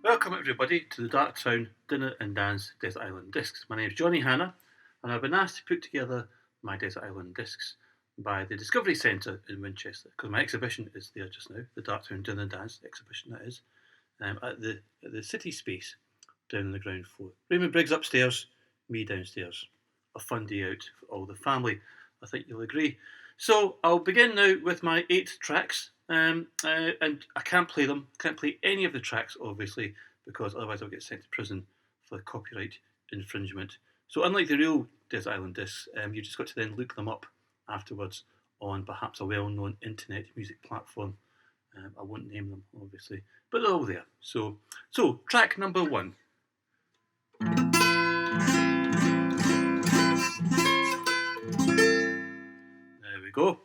Welcome everybody to the Darktown Dinner and Dance Desert Island Discs. My name is Jonny Hannah and I've been asked to put together my Desert Island Discs by the Discovery Centre in Winchester because my exhibition is there just now, the Darktown Dinner and Dance exhibition that is, at the city space down on the ground floor. Raymond Briggs upstairs, me downstairs. A fun day out for all the family, I think you'll agree. So I'll begin now with my 8 tracks. And I can't play them, can't play any of the tracks obviously because otherwise I'll get sent to prison for copyright infringement. So unlike the real Desert Island discs, you've just got to then look them up afterwards on perhaps a well-known internet music platform. I won't name them obviously, but they're all there. So track number 1. There we go.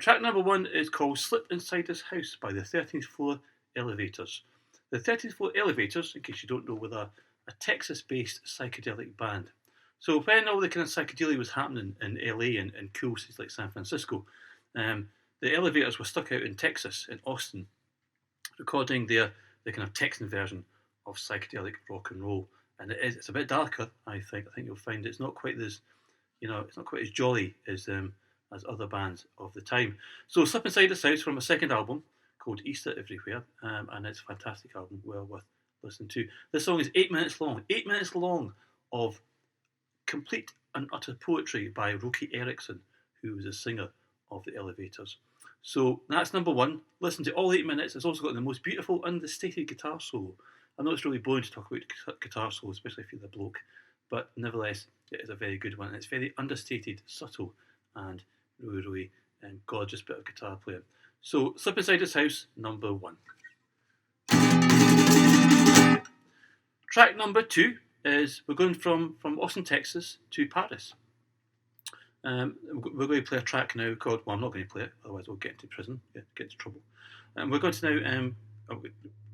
Track number 1 is called Slip Inside This House by the 13th Floor Elevators. The 13th Floor Elevators, in case you don't know, were a Texas-based psychedelic band. So when all the kind of psychedelia was happening in LA and cool cities like San Francisco, the Elevators were stuck out in Texas, in Austin, recording the kind of Texan version of psychedelic rock and roll. And it's a bit darker, I think. I think you'll find it's not quite as, it's not quite as jolly as other bands of the time. So Slip Inside This House from a second album called Easter Everywhere, and it's a fantastic album, well worth listening to. This song is 8 minutes long. 8 minutes long of complete and utter poetry by Roky Erickson, who was a singer of the Elevators. So that's number 1. Listen to all 8 minutes. It's also got the most beautiful understated guitar solo. I know it's really boring to talk about guitar solo, especially if you're the bloke, but nevertheless, it is a very good one. It's very understated, subtle, and really gorgeous bit of guitar playing. So, Slip Inside This House, number 1. Track number 2 is, we're going from Austin, Texas to Paris. We're going to play a track now called, well, I'm not going to play it, otherwise we'll get into prison, get into trouble. We're going to now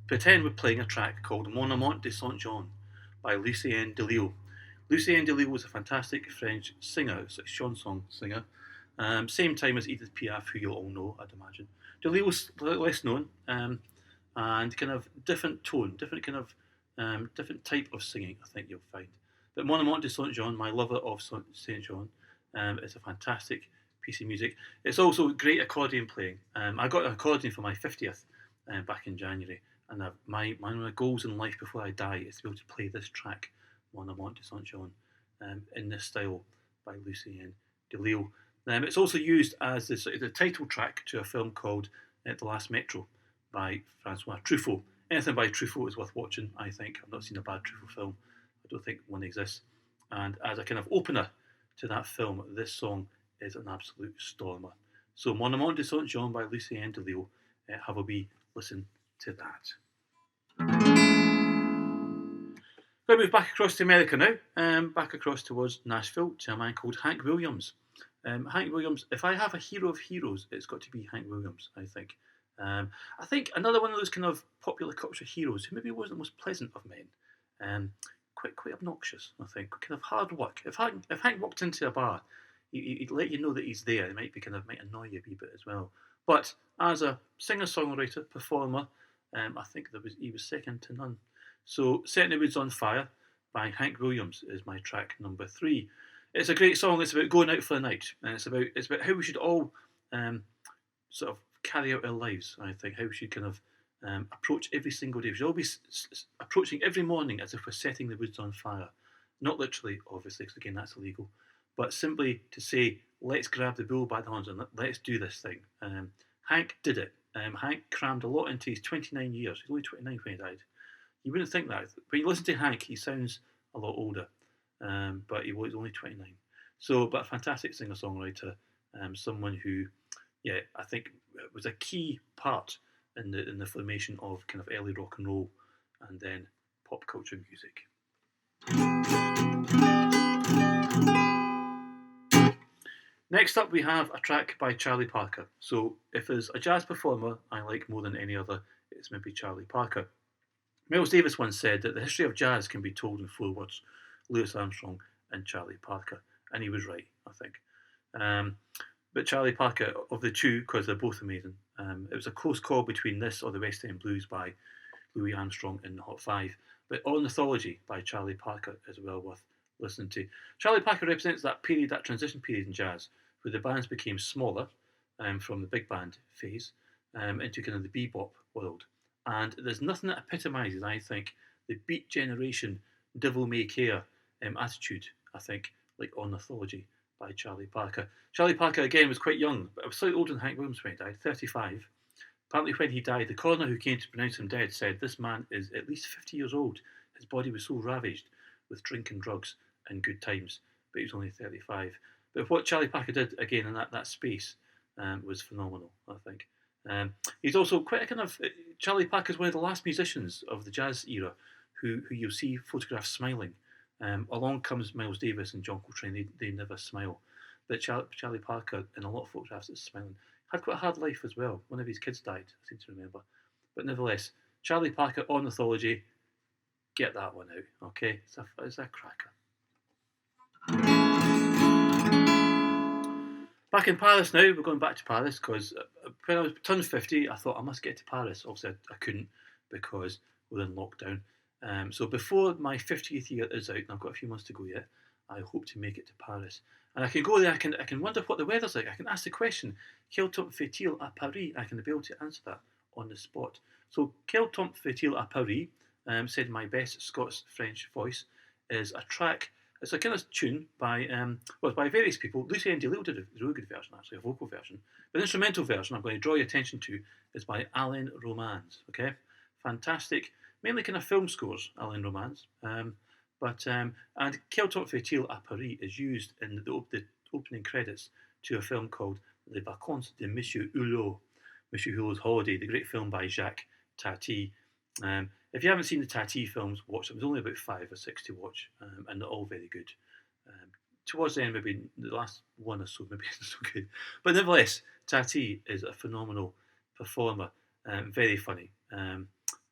pretend we're playing a track called Monomon de Saint-Jean by Lucien Delille. Lucien Delille was a fantastic French singer, it's like chanson singer. Same time as Edith Piaf, who you'll all know, I'd imagine. Delille was less known, and kind of different tone, different type of singing, I think you'll find. But Monomon de Saint-Jean, my lover of Saint-Jean, is a fantastic piece of music. It's also great accordion playing. I got an accordion for my 50th back in January, and one of my goals in life before I die is to be able to play this track, Monomon de Saint-Jean, in this style by Lucien Delille. It's also used as the title track to a film called The Last Metro by Francois Truffaut. Anything by Truffaut is worth watching, I think. I've not seen a bad Truffaut film. I don't think one exists. And as a kind of opener to that film, this song is an absolute stormer. So Monomon de Saint-Jean by Lucien Delille. Have a wee listen to that. Going to move back across to America now, back across towards Nashville to a man called Hank Williams. Hank Williams, if I have a hero of heroes, it's got to be Hank Williams, I think. I think another one of those kind of popular culture heroes who maybe wasn't the most pleasant of men. Quite obnoxious, I think. Kind of hard work. If Hank walked into a bar, he'd let you know that he's there. It might annoy you a wee bit as well. But as a singer-songwriter, performer, I think he was second to none. So Setting the Woods on Fire by Hank Williams is my track number 3. It's a great song. It's about going out for a night, and it's about how we should all sort of carry out our lives. I think how we should kind of approach every single day. We should all be approaching every morning as if we're setting the woods on fire. Not literally, obviously, because again that's illegal, but simply to say, let's grab the bull by the horns and let's do this thing. Hank did it. Hank crammed a lot into his 29 years. He's only 29 when he died. You wouldn't think that. When you listen to Hank, he sounds a lot older. But he was only 29. So, but a fantastic singer-songwriter, someone who, I think was a key part in the formation of kind of early rock and roll and then pop culture music. Next up, we have a track by Charlie Parker. So if there's a jazz performer I like more than any other, it's maybe Charlie Parker. Miles Davis once said that the history of jazz can be told in 4 words: Louis Armstrong and Charlie Parker. And he was right, I think. But Charlie Parker, of the two, because they're both amazing, it was a close call between this or the West End Blues by Louis Armstrong in the Hot Five. But Ornithology by Charlie Parker is well worth listening to. Charlie Parker represents that period, that transition period in jazz, where the bands became smaller from the big band phase into kind of the bebop world. And there's nothing that epitomises, I think, the Beat Generation, devil may care attitude, I think, like Ornithology by Charlie Parker. Charlie Parker, again, was quite young, but I was slightly older than Hank Williams when he died, 35. Apparently, when he died, the coroner who came to pronounce him dead said this man is at least 50 years old. His body was so ravaged with drink and drugs and good times, but he was only 35. But what Charlie Parker did, again, in that space was phenomenal, I think. He's also quite a kind of... Charlie Parker is one of the last musicians of the jazz era who you'll see photographed smiling. Along comes Miles Davis and John Coltrane. They never smile. But Charlie Parker, in a lot of photographs, is smiling. Had quite a hard life as well. One of his kids died, I seem to remember. But nevertheless, Charlie Parker, Ornithology, get that one out, okay? It's a cracker. Back in Paris now, we're going back to Paris because when I was turned 50, I thought I must get to Paris. Obviously, I couldn't because we're in lockdown. So before my 50th year is out, and I've got a few months to go yet, I hope to make it to Paris. And I can go there, I can wonder what the weather's like. I can ask the question, quel temps fait-il à Paris? I can be able to answer that on the spot. So, quel temps fait-il à Paris, said my best Scots-French voice, is a track. It's a kind of tune by by various people. Lucy and DeLille did a really good version, actually, a vocal version. But the instrumental version I'm going to draw your attention to is by Alain Romans. Okay, fantastic, mainly kind of film scores, Alain Romans. And Quel temps fait-il à Paris is used in the opening credits to a film called Les Vacances de Monsieur Hulot, Monsieur Hulot's Holiday, the great film by Jacques Tati. If you haven't seen the Tati films, watch them. There's only about 5 or 6 to watch, and they're all very good. Towards the end, maybe the last one or so, maybe isn't so good. But nevertheless, Tati is a phenomenal performer, very funny,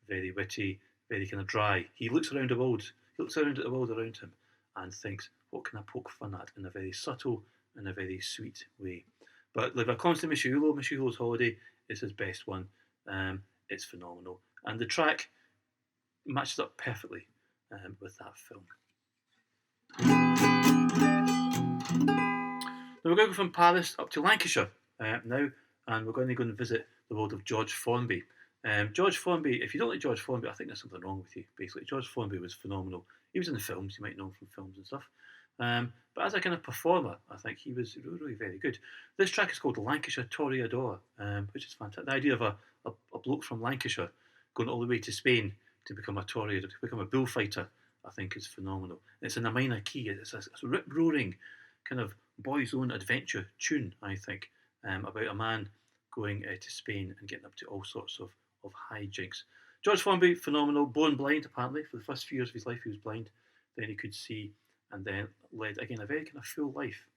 very witty, very kind of dry. He looks around the world. He looks around at the world around him and thinks, what can I poke fun at, in a very subtle and a very sweet way. But Les Vacances de Monsieur Hulot, Monsieur Hulot's Holiday, is his best one. It's phenomenal. And the track matches up perfectly with that film. Now we're going to go from Paris up to Lancashire now, and we're going to go and visit the world of George Formby. George Formby, if you don't like George Formby, I think there's something wrong with you, basically. George Formby was phenomenal. He was in the films, you might know him from films and stuff. But as a kind of performer, I think he was really, really very good. This track is called Lancashire Toreador, which is fantastic. The idea of a bloke from Lancashire going all the way to Spain to become a toreador, to become a bullfighter, I think is phenomenal. It's in a minor key. It's a rip-roaring kind of boys' own adventure tune, I think, about a man going to Spain and getting up to all sorts of hijinks. George Formby, phenomenal. Born blind, apparently. For the first few years of his life, he was blind. Then he could see, and then led, again, a very kind of full life.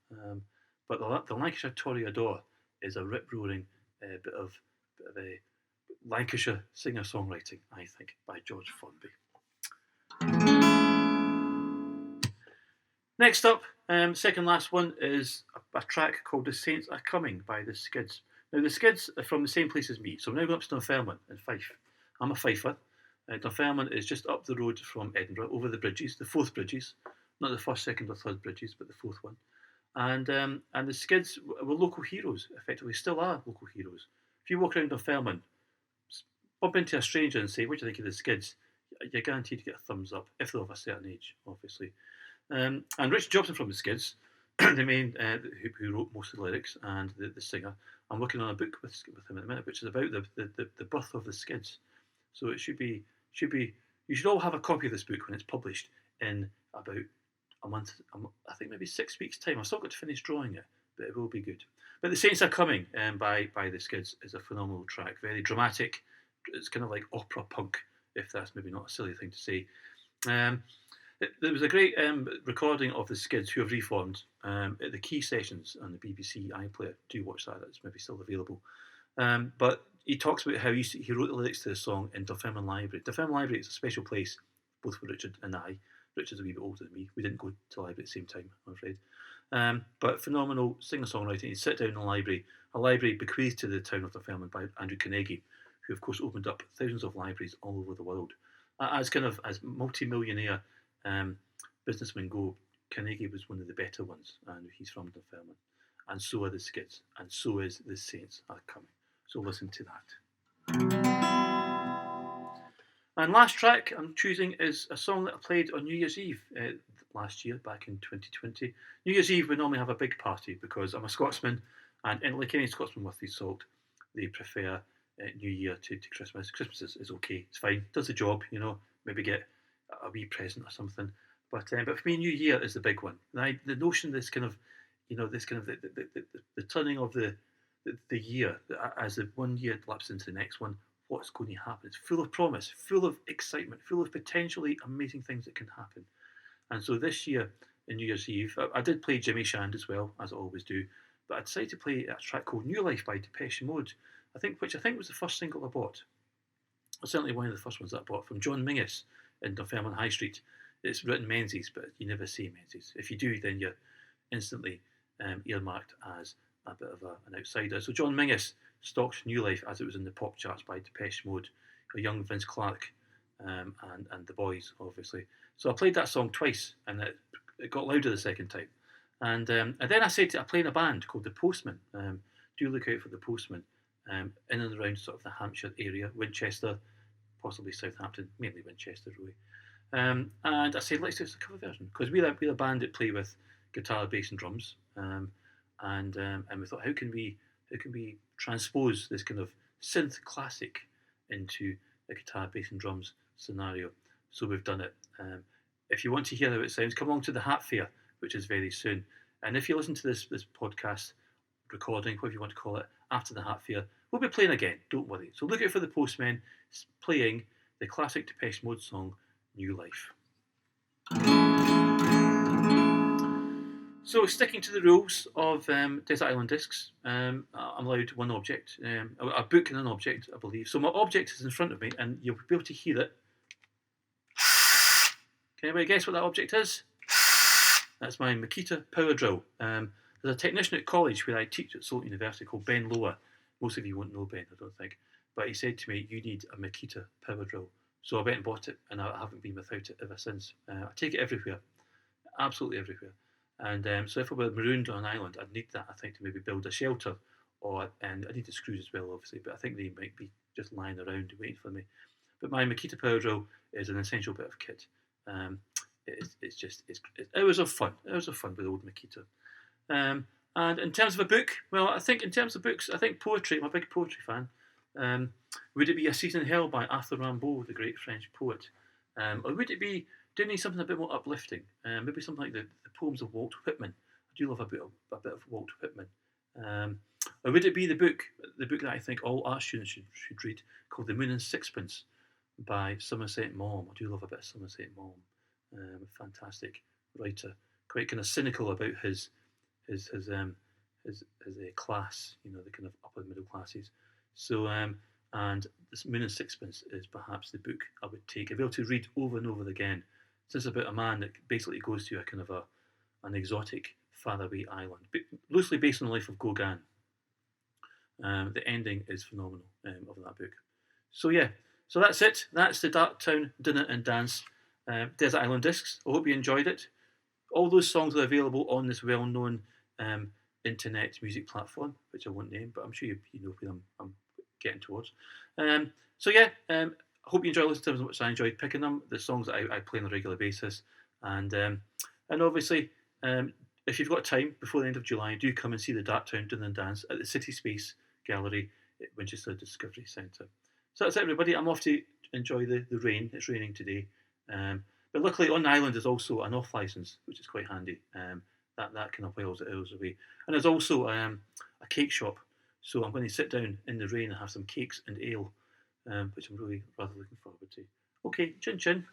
But the Lancashire Toreador is a rip-roaring bit of a Lancashire singer-songwriting, I think, by George Formby. Next up, second last one, is a track called The Saints Are Coming by the Skids. Now, the Skids are from the same place as me, so I'm now going up to Dunfermline in Fife. I'm a Fifer. Dunfermline is just up the road from Edinburgh, over the bridges, the 4th bridges, not the 1st, 2nd or 3rd bridges, but the 4th one. And the Skids were local heroes, effectively, still are local heroes. If you walk around Dunfermline, bump into a stranger and say, what do you think of the Skids? You're guaranteed to get a thumbs up, if they're of a certain age, obviously. And Rich Jobson from the Skids, the main who wrote most of the lyrics, and the singer. I'm working on a book with him at the minute, which is about the birth of the Skids. So it should be. You should all have a copy of this book when it's published in about a month. I think maybe 6 weeks' time. I've still got to finish drawing it, but it will be good. But The Saints Are Coming by the Skids is a phenomenal track. Very dramatic. It's kind of like opera punk, if that's maybe not a silly thing to say. There was a great recording of the Skids, who have reformed, at the Key Sessions on the BBC iPlayer. Do watch that; it's maybe still available. But he talks about how he wrote the lyrics to the song in Dunfermline Library. Dunfermline Library is a special place, both for Richard and I. Richard's a wee bit older than me. We didn't go to the library at the same time, I'm afraid. But phenomenal singer-songwriting. He'd sit down in a library bequeathed to the town of Dunfermline by Andrew Carnegie, who of course opened up thousands of libraries all over the world. As multi-millionaire businessmen go, Carnegie was one of the better ones, and he's from Dunfermline. And so are the Skids, and so is the Saints are coming. So listen to that. And last track I'm choosing is a song that I played on New Year's Eve last year, back in 2020. New Year's Eve we normally have a big party because I'm a Scotsman, and like any Scotsman worth his salt, they prefer New Year to Christmas. Christmas is okay, it's fine, does the job, maybe get a wee present or something. But for me, New Year is the big one. And the notion, this kind of, the turning of the year as the one year lapses into the next one. What's going to happen? It's full of promise, full of excitement, full of potentially amazing things that can happen. And so this year, in New Year's Eve, I did play Jimmy Shand as well, as I always do. But I decided to play a track called New Life by Depeche Mode, which I think was the first single I bought. Or certainly one of the first ones that I bought, from John Mingus in Dunfermline High Street. It's written Menzies, but you never say Menzies. If you do, then you're instantly earmarked as a bit of an outsider. So John Mingus stalked New Life as it was in the pop charts by Depeche Mode, a young Vince Clarke, and the boys, obviously. So I played that song twice, and it got louder the second time. And then I said I play in a band called The Postman. Do look out for The Postman, in and around sort of the Hampshire area, Winchester, possibly Southampton, mainly Winchester, really. And I said, let's do a cover version, because we're a band that play with guitar, bass, and drums. And we thought, how can we transpose this kind of synth classic into a guitar, bass, and drums scenario? So we've done it. If you want to hear how it sounds, come along to the Hat Fair, which is very soon. And if you listen to this podcast recording, whatever you want to call it, after the Hat Fair, we'll be playing again. Don't worry. So look out for the Postmen playing the classic Depeche Mode song, New Life. So, sticking to the rules of Desert Island Discs, I'm allowed one object, a book and an object, I believe. So my object is in front of me, and you'll be able to hear it. Can anybody guess what that object is? That's my Makita power drill. There's a technician at college where I teach at Salton University called Ben Lower. Most of you won't know Ben, I don't think. But he said to me, you need a Makita power drill. So I went and bought it, and I haven't been without it ever since. I take it everywhere, absolutely everywhere. And so if I were marooned on an island, I'd need that, I think, to maybe build a shelter. And I need the screws as well, obviously, but I think they might be just lying around waiting for me. But my Makita power drill is an essential bit of kit. It's hours of fun with old Makita. And in terms of a book, well, I think in terms of books, I think poetry, I'm a big poetry fan. Would it be A Season in Hell by Arthur Rimbaud, the great French poet? Or would it be, do you need something a bit more uplifting? Maybe something like the poems of Walt Whitman. I do love a bit of Walt Whitman. Or would it be the book that I think all art students should read, called The Moon and Sixpence by Somerset Maugham? I do love a bit of Somerset Maugham. Fantastic writer, quite kind of cynical about his class, the kind of upper middle classes. So, and this Moon and Sixpence is perhaps the book I would take. I'd be able to read over and over again. It's about a man that basically goes to a kind of an exotic faraway island, loosely based on the life of Gauguin. The ending is phenomenal of that book. So yeah, so that's it. That's the Darktown Dinner and Dance Desert Island Discs. I hope you enjoyed it. All those songs are available on this well-known internet music platform, which I won't name, but I'm sure you know where I'm getting towards. So yeah, I hope you enjoy listening to them as much as I enjoyed picking them, the songs that I play on a regular basis. And obviously, if you've got time before the end of July, do come and see the Darktown Dinner and Dance at the City Space Gallery at Winchester Discovery Centre. So that's it, everybody. I'm off to enjoy the rain. It's raining today. But luckily on the island there's also an off licence, which is quite handy. That kind of whiles it hours away. And there's also a cake shop. So I'm going to sit down in the rain and have some cakes and ale, which I'm really rather looking forward to. Okay, chin chin.